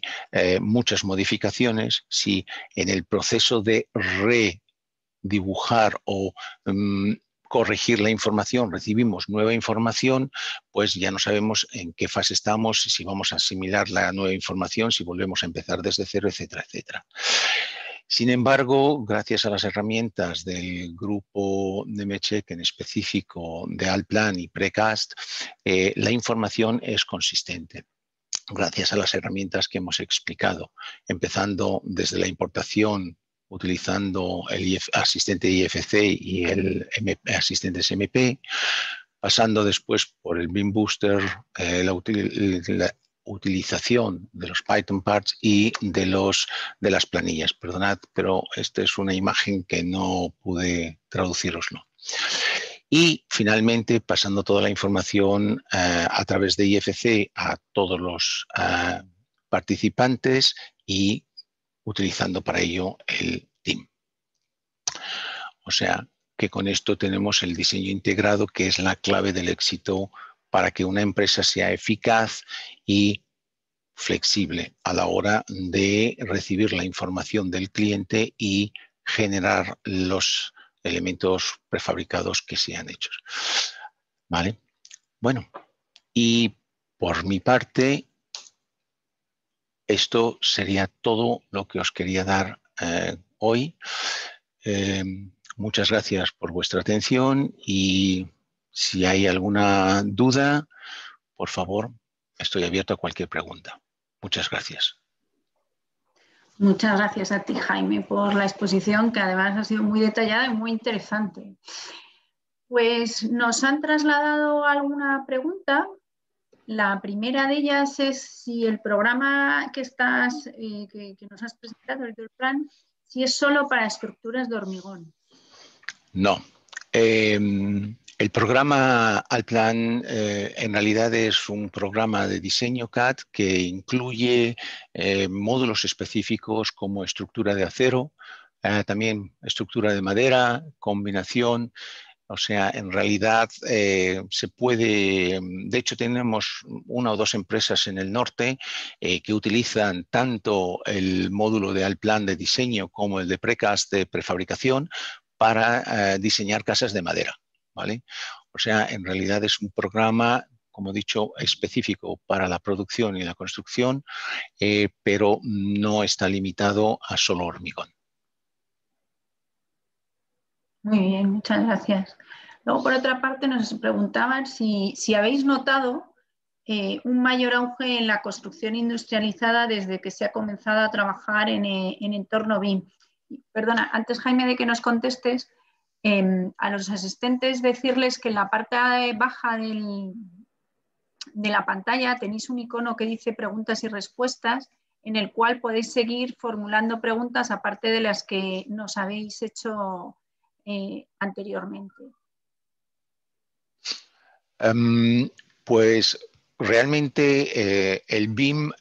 muchas modificaciones, si en el proceso de redibujar o corregir la información recibimos nueva información, pues ya no sabemos en qué fase estamos, si vamos a asimilar la nueva información, si volvemos a empezar desde cero, etcétera, etcétera. Sin embargo, gracias a las herramientas del grupo de Nemetschek, en específico de Allplan y Precast, la información es consistente. Gracias a las herramientas que hemos explicado, empezando desde la importación, utilizando el asistente IFC y el asistente SMP, pasando después por el Beam Booster, la utilización de los Python parts y de las planillas. Perdonad, pero esta es una imagen que no pude traduciroslo. Y finalmente, pasando toda la información a través de IFC a todos los participantes y utilizando para ello el team. O sea, que con esto tenemos el diseño integrado, que es la clave del éxito para que una empresa sea eficaz y flexible a la hora de recibir la información del cliente y generar los elementos prefabricados que sean hechos. ¿Vale? Bueno, y por mi parte, esto sería todo lo que os quería dar hoy. Muchas gracias por vuestra atención y si hay alguna duda, por favor, estoy abierto a cualquier pregunta. Muchas gracias. Muchas gracias a ti, Jaime, por la exposición, que además ha sido muy detallada y muy interesante. Pues nos han trasladado alguna pregunta. La primera de ellas es si el programa que nos has presentado, el Allplan, si es solo para estructuras de hormigón. No. El programa Allplan en realidad es un programa de diseño CAD que incluye módulos específicos como estructura de acero, también estructura de madera, combinación. O sea, en realidad se puede, de hecho tenemos una o dos empresas en el norte que utilizan tanto el módulo de Allplan de diseño como el de Precast de prefabricación para diseñar casas de madera, ¿vale? O sea, en realidad es un programa, como he dicho, específico para la producción y la construcción, pero no está limitado a solo hormigón. Muy bien, muchas gracias. Luego, por otra parte, nos preguntaban si habéis notado un mayor auge en la construcción industrializada desde que se ha comenzado a trabajar en entorno BIM. Perdona, antes, Jaime, de que nos contestes, a los asistentes decirles que en la parte baja de la pantalla tenéis un icono que dice preguntas y respuestas, en el cual podéis seguir formulando preguntas aparte de las que nos habéis hecho anteriormente. Pues realmente el BIM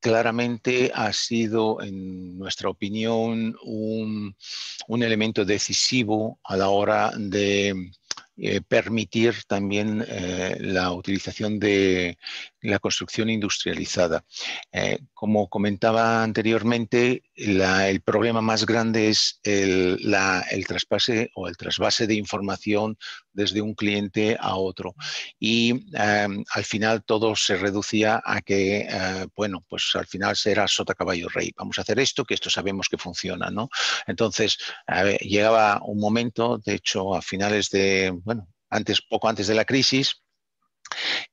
claramente ha sido, en nuestra opinión, un elemento decisivo a la hora de permitir también la utilización de la construcción industrializada. Como comentaba anteriormente, el problema más grande es el traspase o el trasvase de información desde un cliente a otro. Y al final todo se reducía a que, bueno, pues al final será sota caballo rey. Vamos a hacer esto, que esto sabemos que funciona, ¿no? Entonces, llegaba un momento, de hecho, a finales de, bueno, poco antes de la crisis,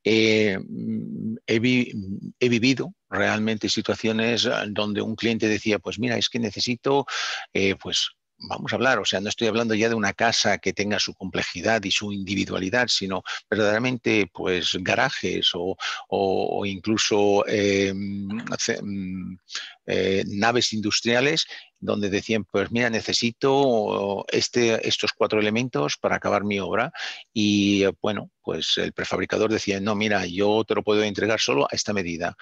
he vivido realmente situaciones donde un cliente decía, pues mira, es que necesito, pues vamos a hablar, o sea, no estoy hablando ya de una casa que tenga su complejidad y su individualidad, sino verdaderamente pues garajes o incluso naves industriales donde decían, pues mira, necesito estos 4 elementos para acabar mi obra y bueno, pues el prefabricador decía, no, mira, yo te lo puedo entregar solo a esta medida.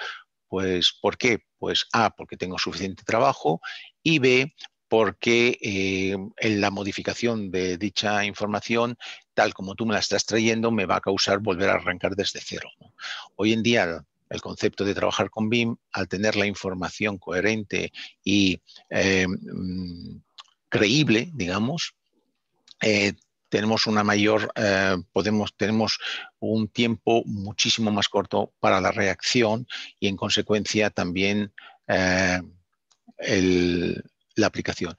Pues, ¿por qué? Pues A, porque tengo suficiente trabajo y B, porque en la modificación de dicha información, tal como tú me la estás trayendo, me va a causar volver a arrancar desde cero, ¿no? Hoy en día, el concepto de trabajar con BIM, al tener la información coherente y creíble, digamos, tenemos una mayor, tenemos un tiempo muchísimo más corto para la reacción y en consecuencia también la aplicación.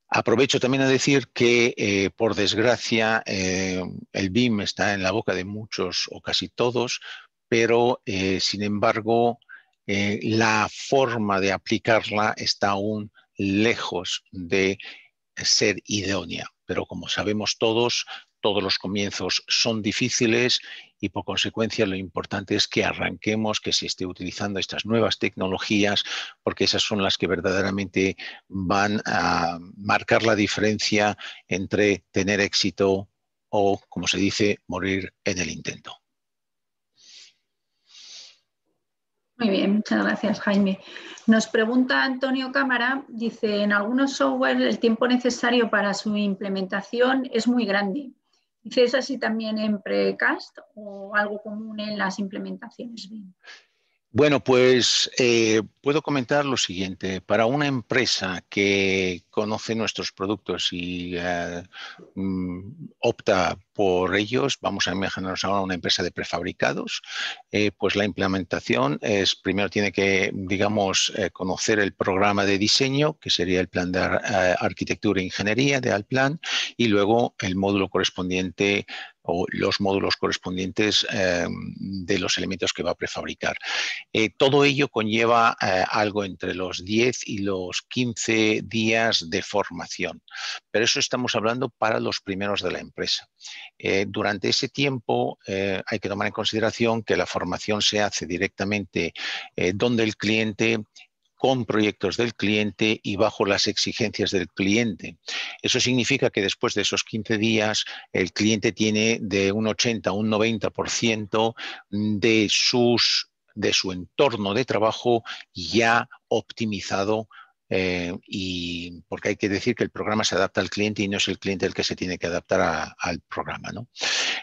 Aprovecho también a decir que, por desgracia, el BIM está en la boca de muchos o casi todos, pero, sin embargo, la forma de aplicarla está aún lejos de ser idónea. Pero como sabemos todos los comienzos son difíciles y por consecuencia lo importante es que arranquemos, que se esté utilizando estas nuevas tecnologías, porque esas son las que verdaderamente van a marcar la diferencia entre tener éxito o, como se dice, morir en el intento. Muy bien, muchas gracias, Jaime. Nos pregunta Antonio Cámara, dice, en algunos software el tiempo necesario para su implementación es muy grande. Dice, ¿es así también en Precast o algo común en las implementaciones BIM? Bueno, pues puedo comentar lo siguiente. Para una empresa que conoce nuestros productos y opta por ellos, vamos a imaginarnos ahora una empresa de prefabricados, pues la implementación primero tiene que, digamos, conocer el programa de diseño, que sería el plan de arquitectura e ingeniería de Allplan, y luego el módulo correspondiente o los módulos correspondientes de los elementos que va a prefabricar. Todo ello conlleva algo entre los 10 y los 15 días de formación, pero eso estamos hablando para los primeros de la empresa. Durante ese tiempo hay que tomar en consideración que la formación se hace directamente donde el cliente, con proyectos del cliente y bajo las exigencias del cliente. Eso significa que después de esos 15 días el cliente tiene de un 80 a un 90% de su entorno de trabajo ya optimizado, y porque hay que decir que el programa se adapta al cliente y no es el cliente el que se tiene que adaptar al programa, ¿no?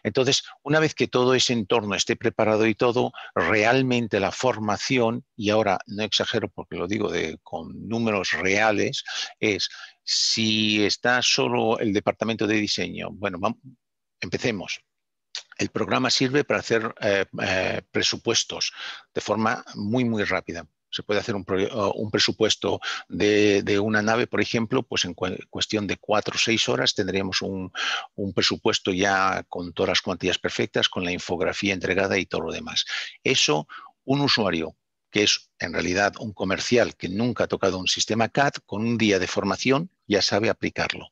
Entonces, una vez que todo ese entorno esté preparado y todo, realmente la formación, y ahora no exagero porque lo digo con números reales, es si está solo el departamento de diseño, bueno, empecemos. El programa sirve para hacer presupuestos de forma muy, muy rápida. Se puede hacer un presupuesto de una nave, por ejemplo, pues en cuestión de 4 o 6 horas tendríamos un presupuesto ya con todas las cuantías perfectas, con la infografía entregada y todo lo demás. Eso, un usuario que es en realidad un comercial que nunca ha tocado un sistema CAD, con un día de formación ya sabe aplicarlo.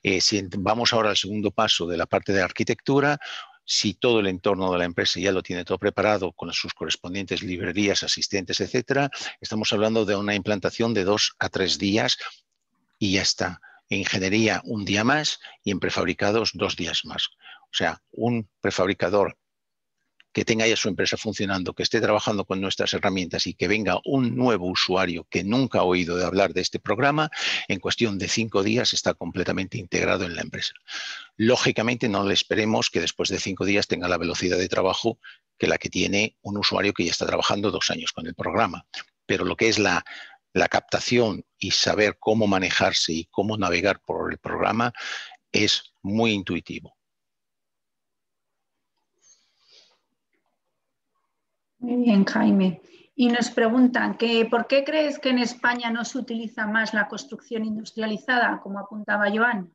Si vamos ahora al segundo paso de la parte de arquitectura, si todo el entorno de la empresa ya lo tiene todo preparado con sus correspondientes librerías, asistentes, etcétera, estamos hablando de una implantación de 2 a 3 días y ya está. En ingeniería, un día más, y en prefabricados, 2 días más. O sea, un prefabricador que tenga ya su empresa funcionando, que esté trabajando con nuestras herramientas y que venga un nuevo usuario que nunca ha oído de hablar de este programa, en cuestión de 5 días está completamente integrado en la empresa. Lógicamente no le esperemos que después de 5 días tenga la velocidad de trabajo que la que tiene un usuario que ya está trabajando 2 años con el programa. Pero lo que es la captación y saber cómo manejarse y cómo navegar por el programa es muy intuitivo. Muy bien, Jaime. Y nos preguntan que ¿por qué crees que en España no se utiliza más la construcción industrializada, como apuntaba Joan?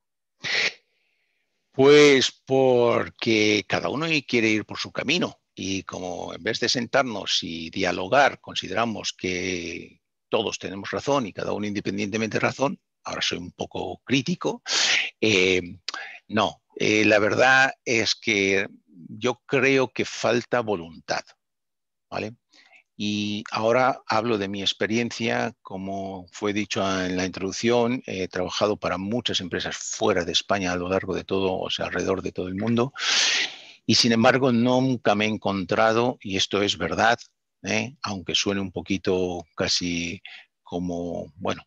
Pues porque cada uno quiere ir por su camino y como en vez de sentarnos y dialogar consideramos que todos tenemos razón y cada uno independientemente de razón, ahora soy un poco crítico, no, la verdad es que yo creo que falta voluntad, ¿vale? Y ahora hablo de mi experiencia, como fue dicho en la introducción, he trabajado para muchas empresas fuera de España a lo largo de todo, o sea, alrededor de todo el mundo, y sin embargo nunca me he encontrado, y esto es verdad, aunque suene un poquito casi como, bueno,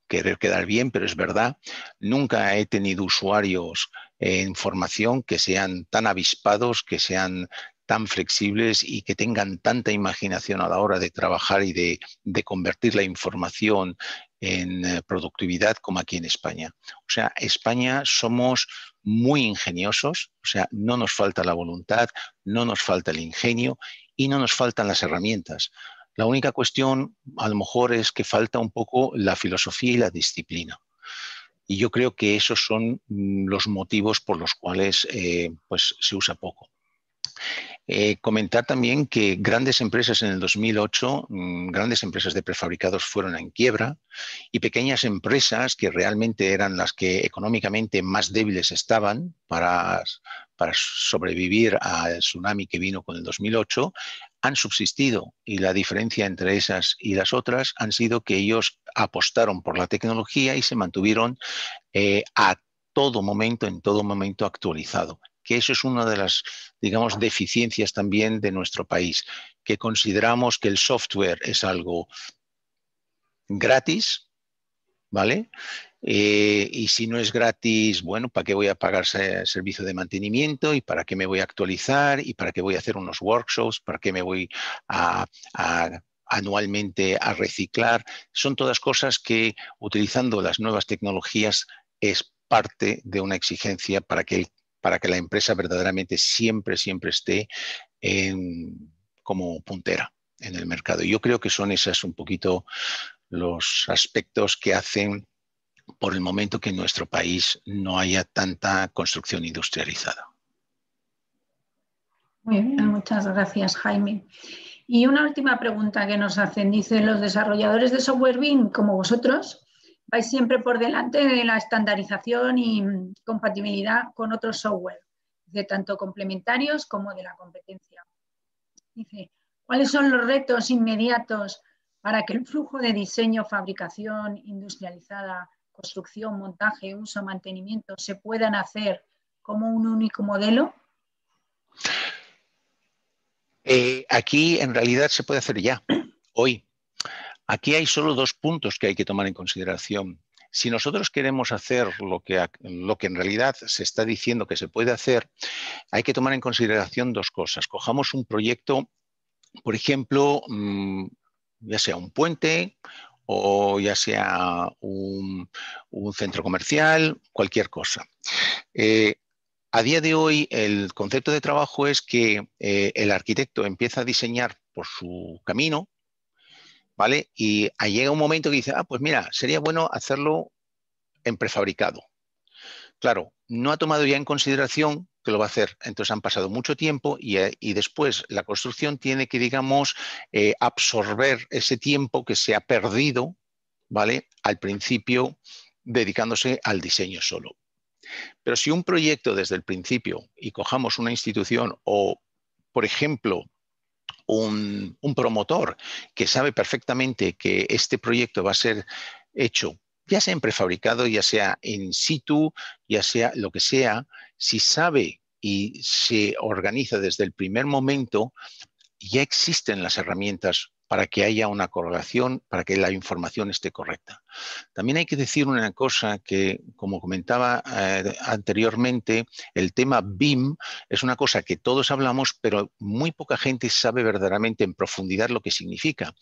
querer quedar bien, pero es verdad, nunca he tenido usuarios en formación que sean tan avispados, que sean tan flexibles y que tengan tanta imaginación a la hora de trabajar y de convertir la información en productividad como aquí en España. O sea, España somos muy ingeniosos, o sea, no nos falta la voluntad, no nos falta el ingenio y no nos faltan las herramientas. La única cuestión, a lo mejor, es que falta un poco la filosofía y la disciplina. Y yo creo que esos son los motivos por los cuales pues, se usa poco. Comentar también que grandes empresas en el 2008, grandes empresas de prefabricados fueron en quiebra y pequeñas empresas que realmente eran las que económicamente más débiles estaban para sobrevivir al tsunami que vino con el 2008, han subsistido y la diferencia entre esas y las otras han sido que ellos apostaron por la tecnología y se mantuvieron a todo momento, en todo momento actualizado. Que eso es una de las, digamos, deficiencias también de nuestro país, que consideramos que el software es algo gratis, ¿vale? Y si no es gratis, bueno, ¿para qué voy a pagar servicio de mantenimiento? ¿Y para qué me voy a actualizar? ¿Y para qué voy a hacer unos workshops? ¿Para qué me voy anualmente a reciclar? Son todas cosas que utilizando las nuevas tecnologías es parte de una exigencia para que la empresa verdaderamente siempre esté como puntera en el mercado. Yo creo que son esas un poquito los aspectos que hacen por el momento que en nuestro país no haya tanta construcción industrializada. Muy bien, muchas gracias, Jaime. Y una última pregunta que nos hacen. Dicen, los desarrolladores de software BIM, como vosotros, vais siempre por delante de la estandarización y compatibilidad con otros software, de tanto complementarios como de la competencia. Dice, ¿cuáles son los retos inmediatos para que el flujo de diseño, fabricación industrializada, construcción, montaje, uso, mantenimiento se puedan hacer como un único modelo? Aquí en realidad se puede hacer ya, hoy. Aquí hay solo 2 puntos que hay que tomar en consideración. Si nosotros queremos hacer lo que en realidad se está diciendo que se puede hacer, hay que tomar en consideración 2 cosas. Cojamos un proyecto, por ejemplo, ya sea un puente o ya sea un centro comercial, cualquier cosa. A día de hoy, el concepto de trabajo es que el arquitecto empieza a diseñar por su camino, ¿vale? Y ahí llega un momento que dice, pues mira, sería bueno hacerlo en prefabricado. Claro, no ha tomado ya en consideración que lo va a hacer. Entonces han pasado mucho tiempo y después la construcción tiene que, digamos, absorber ese tiempo que se ha perdido, ¿vale? Al principio, dedicándose al diseño solo. Pero si un proyecto desde el principio, y cojamos una institución o, por ejemplo, un promotor que sabe perfectamente que este proyecto va a ser hecho, ya sea en prefabricado, ya sea in situ, ya sea lo que sea, si sabe y se organiza desde el primer momento, ya existen las herramientas para que haya una correlación, para que la información esté correcta. También hay que decir una cosa que, como comentaba anteriormente, el tema BIM es una cosa que todos hablamos, pero muy poca gente sabe verdaderamente en profundidad lo que significa.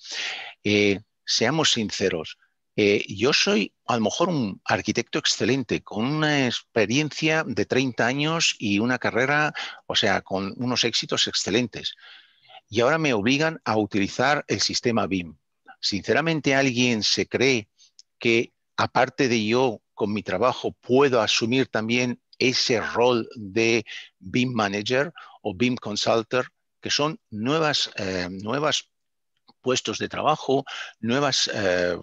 Seamos sinceros, yo soy a lo mejor un arquitecto excelente, con una experiencia de 30 años y una carrera, o sea, con unos éxitos excelentes. Y ahora me obligan a utilizar el sistema BIM. Sinceramente, ¿alguien se cree que, aparte de yo, con mi trabajo, puedo asumir también ese rol de BIM Manager o BIM Consultant, que son nuevas puestos de trabajo, nuevas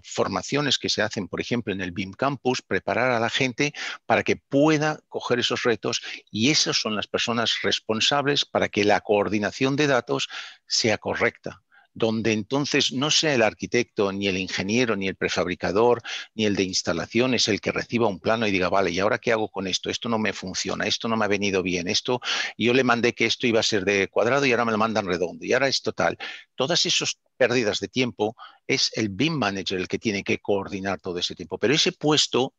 formaciones que se hacen, por ejemplo, en el BIM Campus, preparar a la gente para que pueda coger esos retos, y esas son las personas responsables para que la coordinación de datos sea correcta, donde entonces no sea el arquitecto, ni el ingeniero, ni el prefabricador, ni el de instalaciones el que reciba un plano y diga, vale, ¿y ahora qué hago con esto? Esto no me funciona, esto no me ha venido bien, esto, yo le mandé que esto iba a ser de cuadrado y ahora me lo mandan redondo, y ahora es total. Todas esas pérdidas de tiempo es el BIM Manager el que tiene que coordinar todo ese tiempo. Pero ese puesto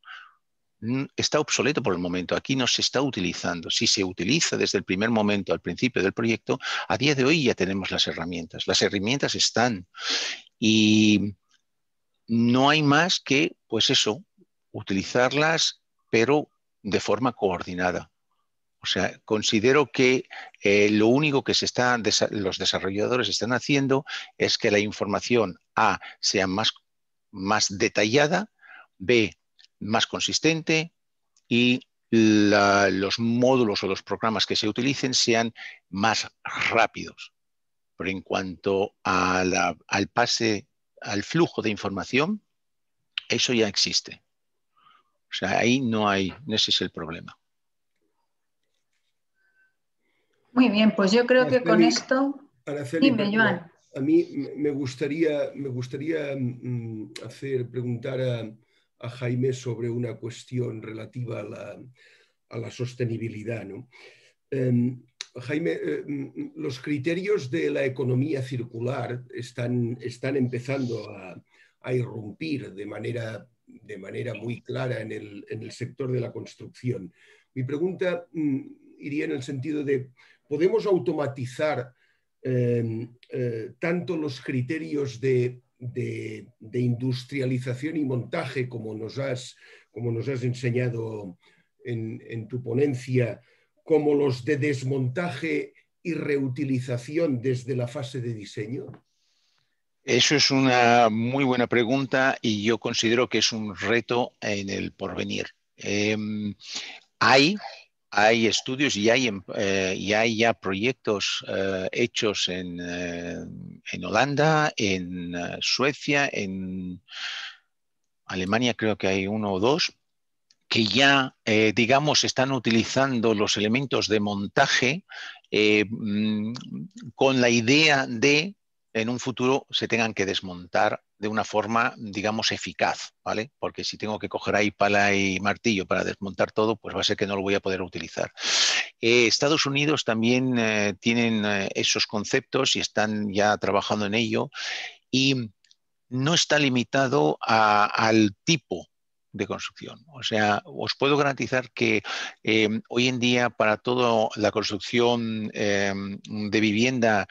está obsoleto por el momento. Aquí no se está utilizando. Si se utiliza desde el primer momento, al principio del proyecto, a día de hoy ya tenemos las herramientas. Las herramientas están y no hay más que, pues eso, utilizarlas, pero de forma coordinada. O sea, considero que lo único que los desarrolladores están haciendo es que la información A sea más detallada, B más consistente y los módulos o los programas que se utilicen sean más rápidos. Pero en cuanto al pase, al flujo de información, eso ya existe. O sea, ahí no hay, ese es el problema. Muy bien, pues yo creo que con esto... Araceli, Dime, Joan. a mí me gustaría preguntar a Jaime sobre una cuestión relativa a la sostenibilidad, ¿no? Jaime, los criterios de la economía circular están empezando a irrumpir de manera muy clara en el sector de la construcción. Mi pregunta iría en el sentido de, ¿podemos automatizar tanto los criterios de industrialización y montaje como nos has enseñado en tu ponencia, como los de desmontaje y reutilización desde la fase de diseño? Eso es una muy buena pregunta y yo considero que es un reto en el porvenir. Hay estudios y hay ya proyectos hechos en Holanda, en Suecia, en Alemania creo que hay uno o dos, que ya, digamos, están utilizando los elementos de montaje con la idea de en un futuro se tengan que desmontar de una forma, digamos, eficaz, ¿vale? Porque si tengo que coger ahí pala y martillo para desmontar todo, pues va a ser que no lo voy a poder utilizar. Estados Unidos también tienen esos conceptos y están ya trabajando en ello, y no está limitado al tipo de construcción. O sea, os puedo garantizar que hoy en día para toda la construcción de vivienda,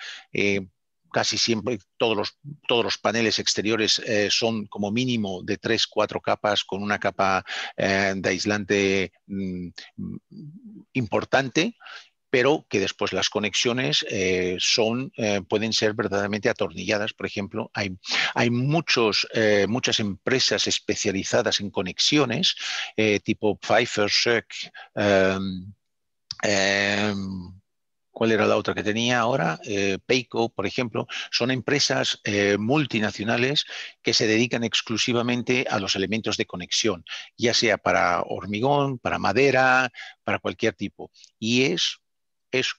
casi siempre todos los paneles exteriores son como mínimo de 3-4 capas, con una capa de aislante importante. pero que después las conexiones pueden ser verdaderamente atornilladas. Por ejemplo, hay muchas empresas especializadas en conexiones, tipo Pfeiffer, Schöck, ¿cuál era la otra que tenía ahora? Peico, por ejemplo. Son empresas multinacionales que se dedican exclusivamente a los elementos de conexión, ya sea para hormigón, para madera, para cualquier tipo. Y es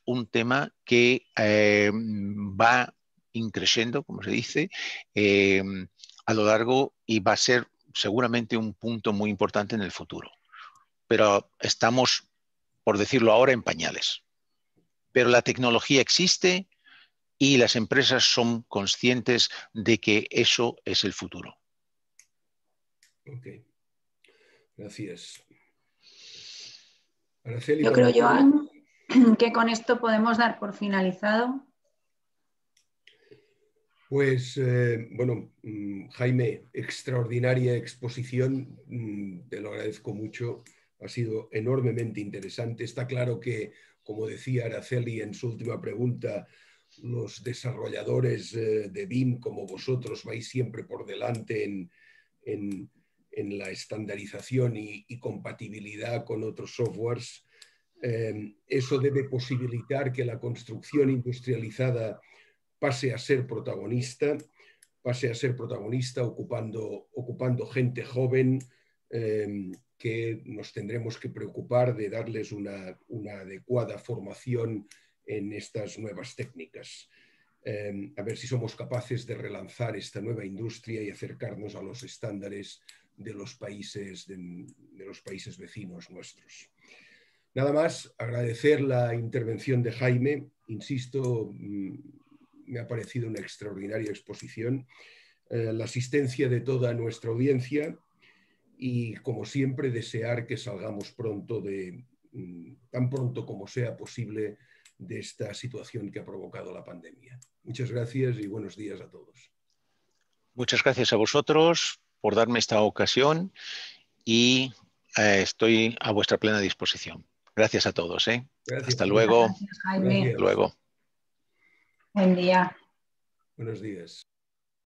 un tema que va increciendo, como se dice, a lo largo, y va a ser seguramente un punto muy importante en el futuro. Pero estamos, por decirlo ahora, en pañales. Pero la tecnología existe y las empresas son conscientes de que eso es el futuro. Ok, gracias. Araceli, Yo creo, Joan, que con esto podemos dar por finalizado. Pues bueno, Jaime, extraordinaria exposición, te lo agradezco mucho, ha sido enormemente interesante. Está claro que, como decía Araceli en su última pregunta, los desarrolladores de BIM como vosotros vais siempre por delante en la estandarización y compatibilidad con otros softwares. Eso debe posibilitar que la construcción industrializada pase a ser protagonista ocupando gente joven, que nos tendremos que preocupar de darles una adecuada formación en estas nuevas técnicas. A ver si somos capaces de relanzar esta nueva industria y acercarnos a los estándares de los países vecinos nuestros. Nada más, agradecer la intervención de Jaime. Insisto, me ha parecido una extraordinaria exposición, la asistencia de toda nuestra audiencia y, como siempre, desear que salgamos pronto tan pronto como sea posible, de esta situación que ha provocado la pandemia. Muchas gracias y buenos días a todos. Muchas gracias a vosotros por darme esta ocasión y estoy a vuestra plena disposición. Gracias a todos. Gracias, hasta luego. Gracias, Jaime. Gracias. Luego. Buen día. Buenos días.